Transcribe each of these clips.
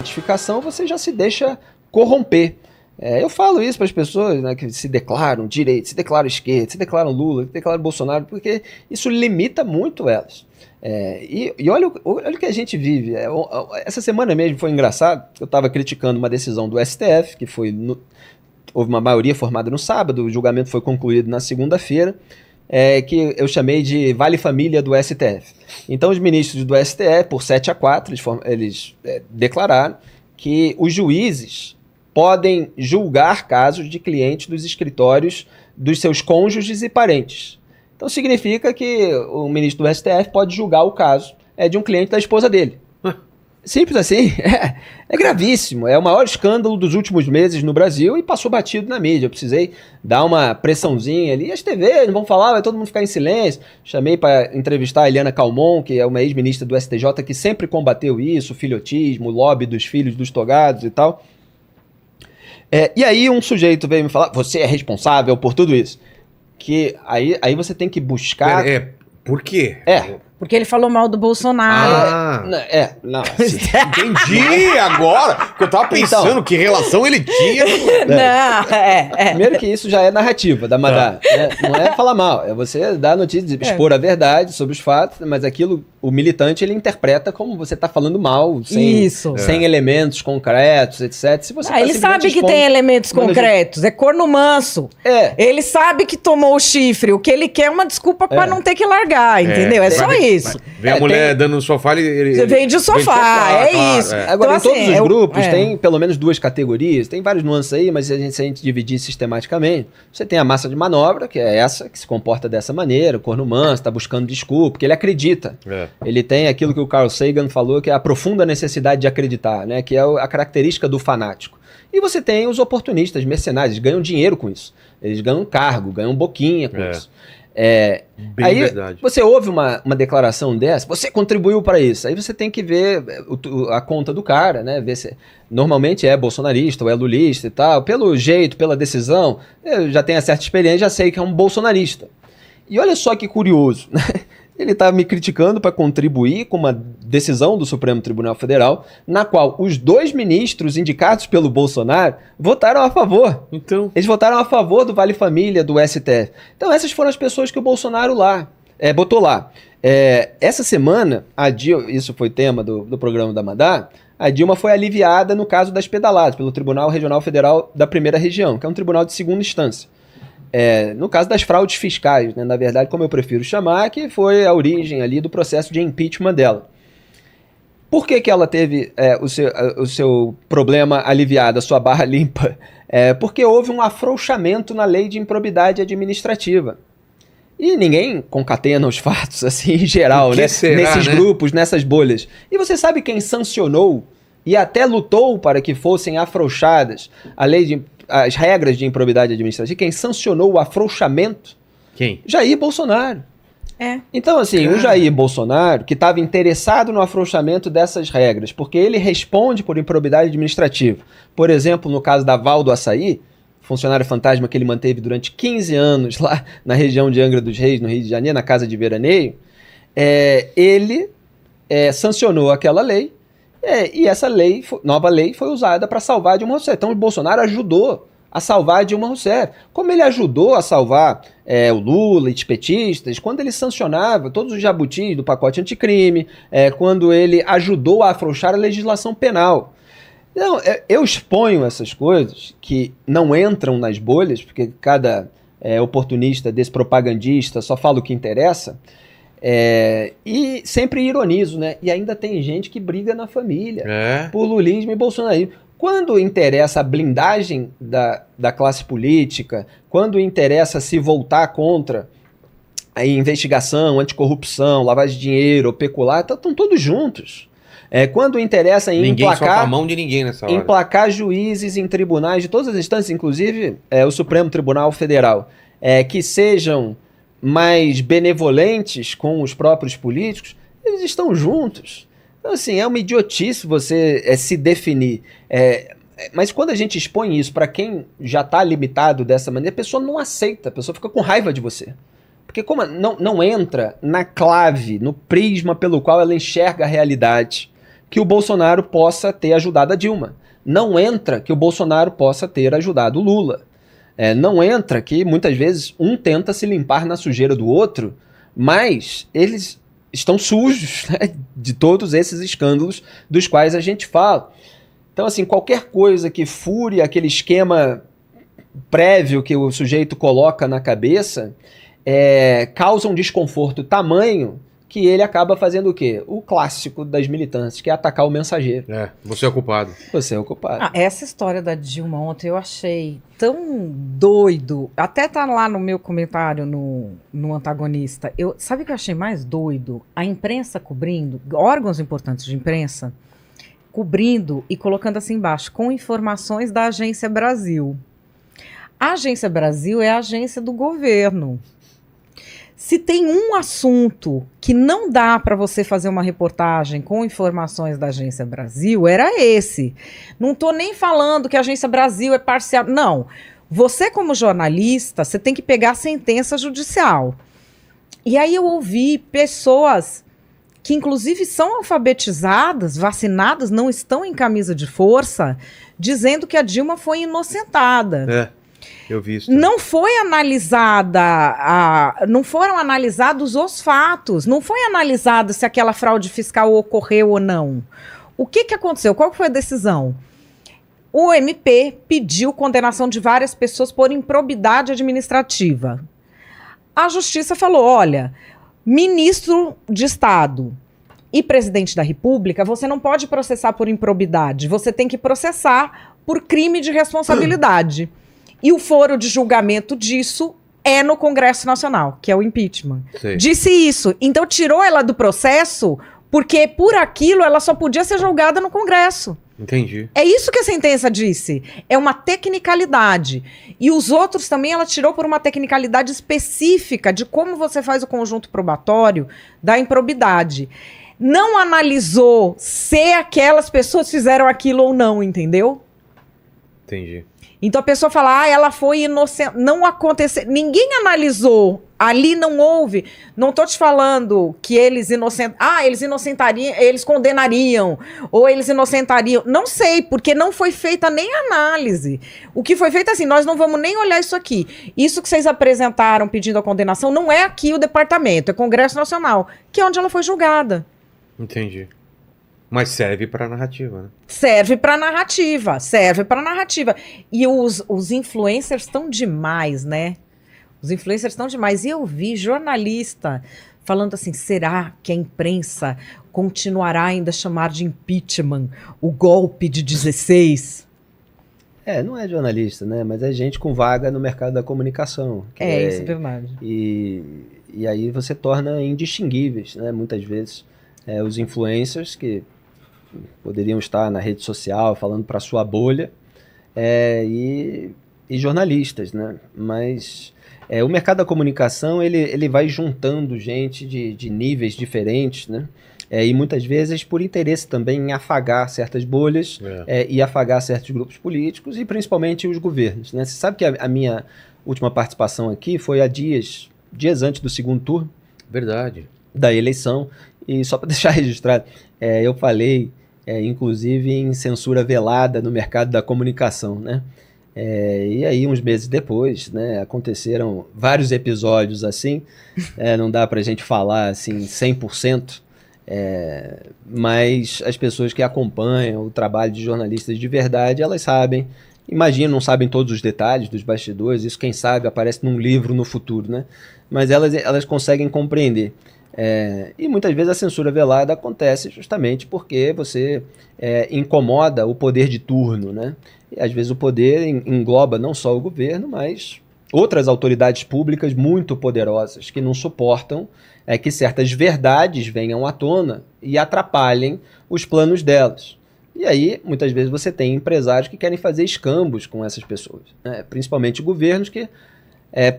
identificação, você já se deixa corromper. Eu falo isso para as pessoas, né, que se declaram direita, se declaram esquerda, se declaram Lula, se declaram Bolsonaro, porque isso limita muito elas. E olha o que a gente vive. Essa semana mesmo foi engraçado, eu estava criticando uma decisão do STF, que houve uma maioria formada no sábado, o julgamento foi concluído na segunda-feira, que eu chamei de Vale Família do STF. Então os ministros do STF, por 7-4, eles declararam que os juízes podem julgar casos de clientes dos escritórios dos seus cônjuges e parentes. Então significa que o ministro do STF pode julgar o caso de um cliente da esposa dele. Simples assim. É gravíssimo. É o maior escândalo dos últimos meses no Brasil e passou batido na mídia. Eu precisei dar uma pressãozinha ali. As TVs não vão falar, vai todo mundo ficar em silêncio. Chamei para entrevistar a Eliana Calmon, que é uma ex-ministra do STJ, que sempre combateu isso, o filhotismo, o lobby dos filhos dos togados e tal. E aí um sujeito veio me falar, você é responsável por tudo isso. Que aí você tem que buscar... Por quê? Porque ele falou mal do Bolsonaro. Não. Entendi agora. Porque eu tava pensando Então, que relação ele tinha. Primeiro que isso já é narrativa da Madá. Não é falar mal, é você dar a notícia, expor a verdade sobre os fatos, mas aquilo, o militante, ele interpreta como você tá falando mal, sem elementos concretos, etc. Se você ele sabe que tem elementos concretos, é corno manso. Ele sabe que tomou o chifre, o que ele quer é uma desculpa pra não ter que largar, entendeu? É só isso. Vem a mulher dando no sofá, Você vende o sofá, isso. Agora, então, em todos os grupos tem pelo menos duas categorias, tem várias nuances aí, mas se a gente dividir sistematicamente, você tem a massa de manobra, que é essa, que se comporta dessa maneira, o corno manso, tá buscando desculpa, porque ele acredita. Ele tem aquilo que o Carl Sagan falou, que é a profunda necessidade de acreditar, né, que é a característica do fanático. E você tem os oportunistas, mercenários, eles ganham dinheiro com isso. Eles ganham cargo, ganham boquinha com isso. Aí verdade. Você ouve uma declaração dessa, você contribuiu para isso, aí você tem que ver a conta do cara, né? Ver se normalmente é bolsonarista ou é lulista e tal, pelo jeito, pela decisão, eu já tenho certa experiência, já sei que é um bolsonarista. E olha só que curioso, né? Ele está me criticando para contribuir com uma decisão do Supremo Tribunal Federal, na qual os dois ministros indicados pelo Bolsonaro votaram a favor. Então... Eles votaram a favor do Vale Família do STF. Então essas foram as pessoas que o Bolsonaro botou lá. Essa semana, a Dilma, isso foi tema do programa da Madá, a Dilma foi aliviada no caso das pedaladas pelo Tribunal Regional Federal da Primeira Região, que é um tribunal de segunda instância. No caso das fraudes fiscais, né, na verdade, como eu prefiro chamar, que foi a origem ali do processo de impeachment dela. Por que ela teve o seu problema aliviado, a sua barra limpa? Porque houve um afrouxamento na lei de improbidade administrativa. E ninguém concatena os fatos, assim, em geral, né? Nesses grupos, nessas bolhas. E você sabe quem sancionou e até lutou para que fossem afrouxadas as regras de improbidade administrativa? Quem sancionou o afrouxamento? Quem? Jair Bolsonaro. Então, assim, o Jair Bolsonaro, que estava interessado no afrouxamento dessas regras, porque ele responde por improbidade administrativa. Por exemplo, no caso da Val do Açaí, funcionário fantasma que ele manteve durante 15 anos lá na região de Angra dos Reis, no Rio de Janeiro, na casa de veraneio, ele sancionou aquela lei, e essa nova lei foi usada para salvar Dilma Rousseff. Então o Bolsonaro ajudou a salvar Dilma Rousseff. Como ele ajudou a salvar o Lula e os petistas, quando ele sancionava todos os jabutis do pacote anticrime, quando ele ajudou a afrouxar a legislação penal. Então, eu exponho essas coisas que não entram nas bolhas, porque cada oportunista desse propagandista só fala o que interessa, e sempre ironizo, né? E ainda tem gente que briga na família por lulismo e bolsonarismo. Quando interessa a blindagem da classe política, quando interessa se voltar contra a investigação, anticorrupção, lavagem de dinheiro, pecular, estão todos juntos. Quando interessa em ninguém solta a mão de ninguém nessa hora. Emplacar juízes em tribunais de todas as instâncias, inclusive o Supremo Tribunal Federal, que sejam mais benevolentes com os próprios políticos, eles estão juntos. Então, assim, é uma idiotice você se definir. Mas quando a gente expõe isso para quem já está limitado dessa maneira, a pessoa não aceita, a pessoa fica com raiva de você. Porque como não entra na clave, no prisma pelo qual ela enxerga a realidade. que o Bolsonaro possa ter ajudado a Dilma. Não entra que o Bolsonaro possa ter ajudado o Lula. Não entra que, muitas vezes, um tenta se limpar na sujeira do outro, mas eles estão sujos, né, de todos esses escândalos dos quais a gente fala. Então, assim, qualquer coisa que fure aquele esquema prévio que o sujeito coloca na cabeça causa um desconforto tamanho que ele acaba fazendo o quê? O clássico das militâncias, que é atacar o mensageiro. Você é o culpado. Você é o culpado. Essa história da Dilma ontem eu achei tão doido. Até tá lá no meu comentário no Antagonista. Sabe o que eu achei mais doido? A imprensa cobrindo, órgãos importantes de imprensa, cobrindo e colocando assim embaixo, com informações da Agência Brasil. A Agência Brasil é a agência do governo. Se tem um assunto que não dá para você fazer uma reportagem com informações da Agência Brasil, era esse. Não estou nem falando que a Agência Brasil é parcial. Não. Você, como jornalista, você tem que pegar a sentença judicial. E aí eu ouvi pessoas que, inclusive, são alfabetizadas, vacinadas, não estão em camisa de força, dizendo que a Dilma foi inocentada. Eu vi isso. Não foi analisada, não foram analisados os fatos, não foi analisado se aquela fraude fiscal ocorreu ou não. O que aconteceu? Qual foi a decisão? O MP pediu condenação de várias pessoas por improbidade administrativa. A Justiça falou, olha, ministro de Estado e presidente da República, você não pode processar por improbidade, você tem que processar por crime de responsabilidade. E o foro de julgamento disso é no Congresso Nacional, que é o impeachment. Sim. Disse isso. Então tirou ela do processo, porque por aquilo ela só podia ser julgada no Congresso. Entendi. É isso que a sentença disse. É uma tecnicalidade. E os outros também ela tirou por uma tecnicalidade específica de como você faz o conjunto probatório da improbidade. Não analisou se aquelas pessoas fizeram aquilo ou não, entendeu? Entendi. Então a pessoa fala, ela foi inocente, não aconteceu, ninguém analisou, ali não houve, não tô te falando que eles inocentariam, eles condenariam, ou eles inocentariam, não sei, porque não foi feita nem análise. O que foi feito assim, nós não vamos nem olhar isso aqui. Isso que vocês apresentaram pedindo a condenação não é aqui o departamento, é Congresso Nacional, que é onde ela foi julgada. Entendi. Mas serve pra narrativa, né? Serve pra narrativa. E os influencers estão demais, né? Os influencers estão demais. E eu vi jornalista falando assim, será que a imprensa continuará ainda a chamar de impeachment o golpe de 16? Não é jornalista, né? Mas é gente com vaga no mercado da comunicação. Isso é verdade. E aí você torna indistinguíveis, né? Muitas vezes os influencers que poderiam estar na rede social falando para sua bolha e jornalistas, né? Mas o mercado da comunicação ele vai juntando gente de níveis diferentes, né? E muitas vezes por interesse também em afagar certas bolhas e afagar certos grupos políticos e principalmente os governos, né? Você sabe que a minha última participação aqui foi há dias antes do segundo turno. Verdade. Da eleição. E só para deixar registrado, eu falei, inclusive, em censura velada no mercado da comunicação, né? E aí, uns meses depois, né, aconteceram vários episódios assim, não dá para a gente falar assim 100%, mas as pessoas que acompanham o trabalho de jornalistas de verdade, elas sabem, imagino, não sabem todos os detalhes dos bastidores, isso quem sabe aparece num livro no futuro, né? Mas elas conseguem compreender. E muitas vezes a censura velada acontece justamente porque você incomoda o poder de turno, né? E às vezes o poder engloba não só o governo, mas outras autoridades públicas muito poderosas que não suportam que certas verdades venham à tona e atrapalhem os planos delas. E aí, muitas vezes você tem empresários que querem fazer escambos com essas pessoas, né? Principalmente governos que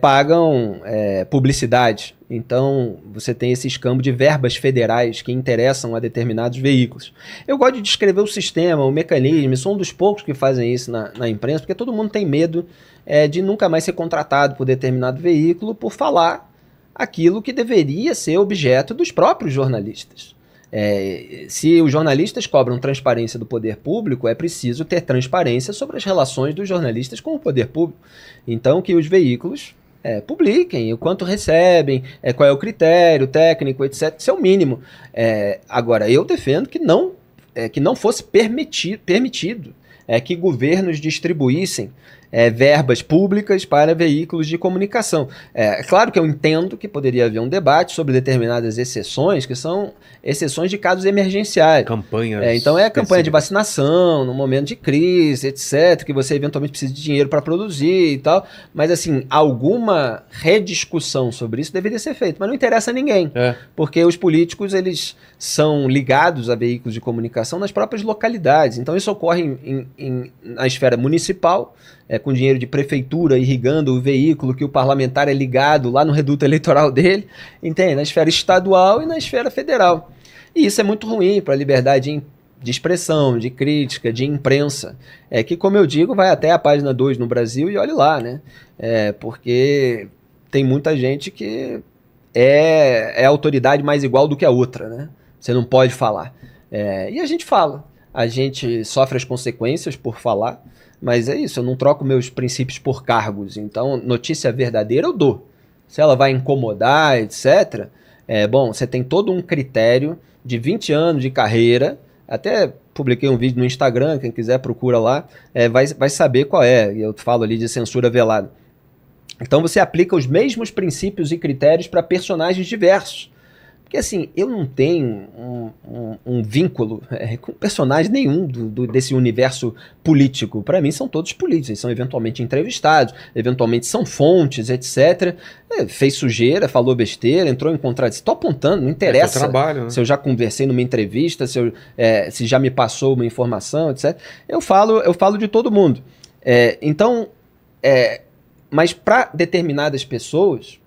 pagam publicidade. Então, você tem esse escambo de verbas federais que interessam a determinados veículos. Eu gosto de descrever o sistema, o mecanismo, sou um dos poucos que fazem isso na imprensa, porque todo mundo tem medo de nunca mais ser contratado por determinado veículo por falar aquilo que deveria ser objeto dos próprios jornalistas. Se os jornalistas cobram transparência do poder público, é preciso ter transparência sobre as relações dos jornalistas com o poder público. Então, que os veículos publiquem o quanto recebem, qual é o critério técnico, etc. Isso é o mínimo. Agora, eu defendo que não fosse permitido que governos distribuíssem verbas públicas para veículos de comunicação. É claro que eu entendo que poderia haver um debate sobre determinadas exceções, que são exceções de casos emergenciais. Campanhas. Então campanha de vacinação, no momento de crise, etc., que você eventualmente precisa de dinheiro para produzir e tal. Mas, assim, alguma rediscussão sobre isso deveria ser feita. Mas não interessa a ninguém. Porque os políticos, eles são ligados a veículos de comunicação nas próprias localidades. Então, isso ocorre na esfera municipal, com dinheiro de prefeitura irrigando o veículo que o parlamentar é ligado lá no reduto eleitoral dele, entende? Na esfera estadual e na esfera federal. E isso é muito ruim para a liberdade de expressão, de crítica, de imprensa, que, como eu digo, vai até a página 2 no Brasil e olhe lá, né? Porque tem muita gente que é autoridade mais igual do que a outra, né? Você não pode falar. E a gente fala. A gente sofre as consequências por falar, mas é isso, eu não troco meus princípios por cargos. Então, notícia verdadeira eu dou. Se ela vai incomodar, etc., bom, você tem todo um critério de 20 anos de carreira. Até publiquei um vídeo no Instagram, quem quiser procura lá, vai saber qual é. Eu falo ali de censura velada. Então você aplica os mesmos princípios e critérios para personagens diversos. Porque, assim, eu não tenho um vínculo com personagem nenhum desse universo político. Para mim, são todos políticos. Eles são eventualmente entrevistados, eventualmente são fontes, etc. Fez sujeira, falou besteira, entrou em contradição. Estou apontando, não interessa trabalho, né? Se eu já conversei numa entrevista, se já me passou uma informação, etc. Eu falo de todo mundo. Mas para determinadas pessoas,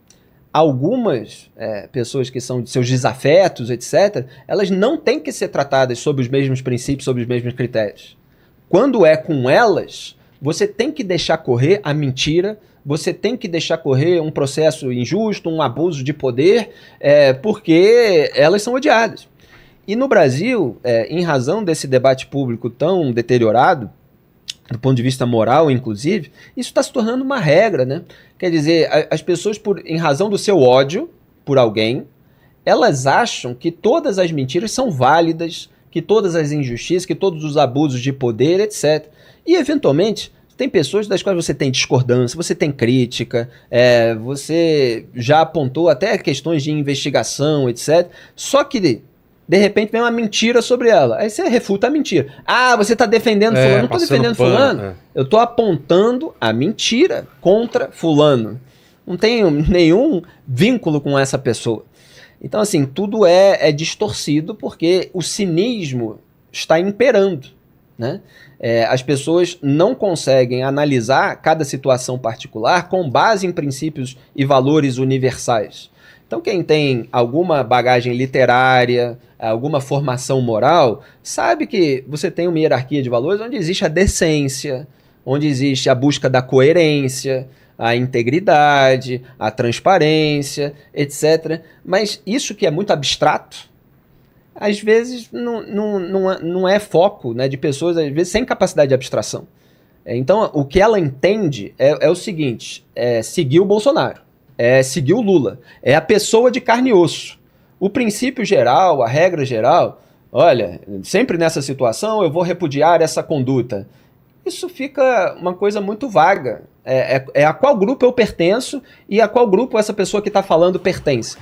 algumas pessoas que são de seus desafetos, etc., elas não têm que ser tratadas sob os mesmos princípios, sob os mesmos critérios. Quando é com elas, você tem que deixar correr a mentira, você tem que deixar correr um processo injusto, um abuso de poder, porque elas são odiadas. E no Brasil, em razão desse debate público tão deteriorado, do ponto de vista moral, inclusive, isso está se tornando uma regra, né? Quer dizer, as pessoas, em razão do seu ódio por alguém, elas acham que todas as mentiras são válidas, que todas as injustiças, que todos os abusos de poder, etc. E, eventualmente, tem pessoas das quais você tem discordância, você tem crítica, você já apontou até questões de investigação, etc. Só que de repente vem uma mentira sobre ela. Aí você refuta a mentira. Ah, você está defendendo fulano. Não estou defendendo fulano. Eu estou apontando a mentira contra fulano. Não tenho nenhum vínculo com essa pessoa. Então, assim, tudo é distorcido porque o cinismo está imperando, né? As pessoas não conseguem analisar cada situação particular com base em princípios e valores universais. Então, quem tem alguma bagagem literária, alguma formação moral, sabe que você tem uma hierarquia de valores onde existe a decência, onde existe a busca da coerência, a integridade, a transparência, etc. Mas isso que é muito abstrato, às vezes não é foco, né, de pessoas, às vezes, sem capacidade de abstração. Então, o que ela entende é o seguinte, seguir o Bolsonaro. Seguir o Lula. É a pessoa de carne e osso. O princípio geral, a regra geral, olha, sempre nessa situação eu vou repudiar essa conduta. Isso fica uma coisa muito vaga. A qual grupo eu pertenço e a qual grupo essa pessoa que está falando pertence.